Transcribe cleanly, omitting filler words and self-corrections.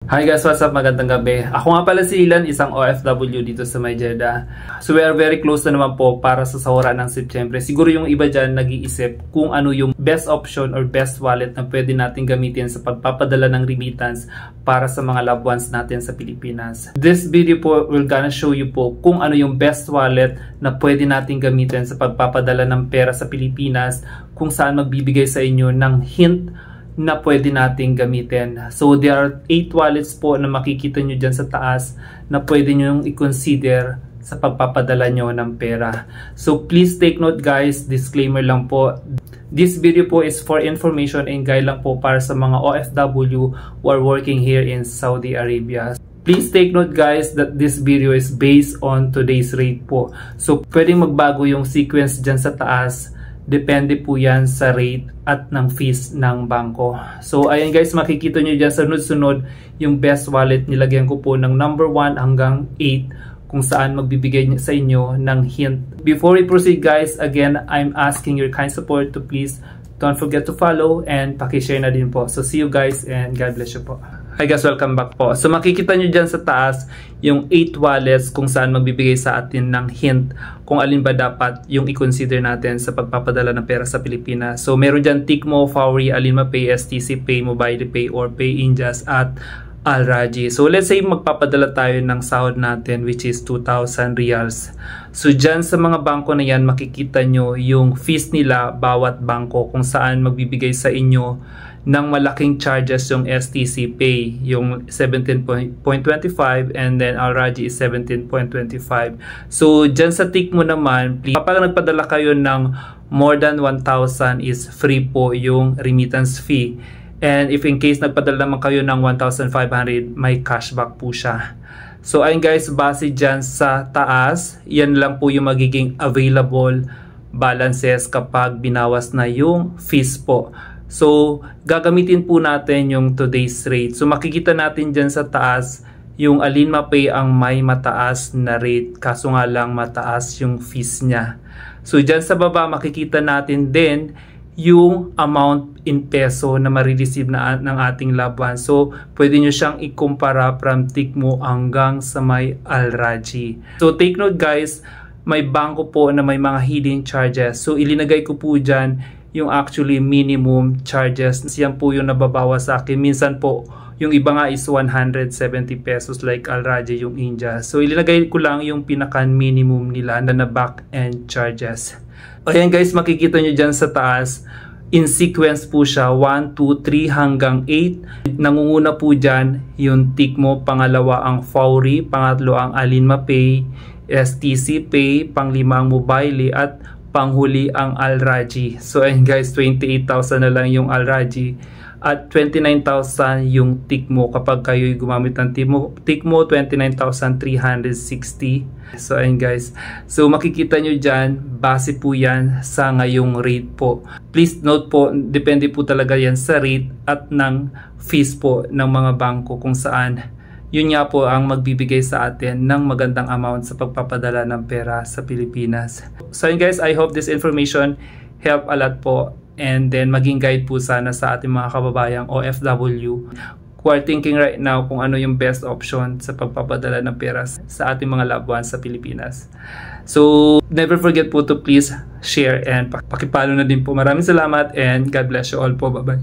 Hi guys, what's up? Magandang gabi. Ako nga pala si Ilan, isang OFW dito sa May Jeddah. So we are very close na naman po para sa sahuran ng Setyembre. Siguro yung iba dyan nag-iisip kung ano yung best option or best wallet na pwede natin gamitin sa pagpapadala ng remittance para sa mga loved ones natin sa Pilipinas. This video po will gonna show you po kung ano yung best wallet na pwede natin gamitin sa pagpapadala ng pera sa Pilipinas, kung saan magbibigay sa inyo ng hint na pwede nating gamitin. So there are 8 wallets po na makikita nyo dyan sa taas na pwede nyo i-consider sa pagpapadala nyo ng pera. So please take note guys, disclaimer lang po. This video po is for information and guide lang po para sa mga OFW who are working here in Saudi Arabia. Please take note guys that this video is based on today's rate po. So pwedeng magbago yung sequence dyan sa taas. Depende po yan sa rate at ng fees ng bangko. So ayan guys, makikita nyo dyan sa sunod-sunod yung best wallet. Nilagyan ko po ng number 1 hanggang 8 kung saan magbibigay sa inyo ng hint. Before we proceed guys, again, I'm asking your kind support to please don't forget to follow and pakishare na din po. So see you guys and God bless you po. Hi guys, welcome back po. So makikita nyo dyan sa taas yung 8 wallets kung saan magbibigay sa atin ng hint kung alin ba dapat yung i-consider natin sa pagpapadala ng pera sa Pilipinas. So meron dyan Tikmo, Fawry, Alinma Pay, STC Pay, Mobile Pay, or Pay Injas at Al Rajhi. So let's say magpapadala tayo ng sahod natin which is 2,000 riyals. So dyan sa mga bangko na yan makikita nyo yung fees nila bawat bangko kung saan magbibigay sa inyo ng malaking charges yung STC Pay, yung 17.25 and then Al Rajhi is 17.25. So dyan sa Tikmo naman, please, kapag nagpadala kayo ng more than 1,000 is free po yung remittance fee. And if in case nagpadala naman kayo ng 1,500, may cashback po siya. So ayun guys, base dyan sa taas, yan lang po yung magiging available balances kapag binawas na yung fees po. So gagamitin po natin yung today's rate. So makikita natin dyan sa taas, yung Alinma Pay ang may mataas na rate, kaso nga lang mataas yung fees niya. So dyan sa baba makikita natin din yung amount in peso na marireceive na ng ating loved one. So pwede nyo siyang ikumpara from Tikmo hanggang sa may Al Rajhi. So take note guys, may bangko po na may mga hidden charges. So ilinagay ko po dyan yung actually minimum charges. Yan po yung nababawas sa akin. Minsan po yung iba nga is 170 pesos like Al Rajhi, yung Inja. So ilinagay ko lang yung pinaka minimum nila na back end charges. Ayan guys, makikita nyo dyan sa taas, in sequence po siya, 1, 2, 3 hanggang 8. Nangunguna po dyan yung Tikmo, pangalawa ang Fawry, pangatlo ang Alinma Pay, STC Pay, panglima ang Mobile at panghuli ang Al Rajhi. So ayun guys, 28,000 na lang yung Al Rajhi at 29,000 yung Tikmo kapag kayo gumamit ng Tikmo 29,360. So ayun guys, so makikita nyo dyan, base po yan sa ngayong rate po. Please note po, depende po talaga yan sa rate at ng fees po ng mga bangko kung saan yun nga po ang magbibigay sa atin ng magandang amount sa pagpapadala ng pera sa Pilipinas. So yun guys, I hope this information help a lot po. And then maging guide po sana sa ating mga kababayang OFW who are thinking right now kung ano yung best option sa pagpapadala ng pera sa ating mga loved ones sa Pilipinas. So never forget po to please share and pakipalo na din po. Maraming salamat and God bless you all po. Bye bye.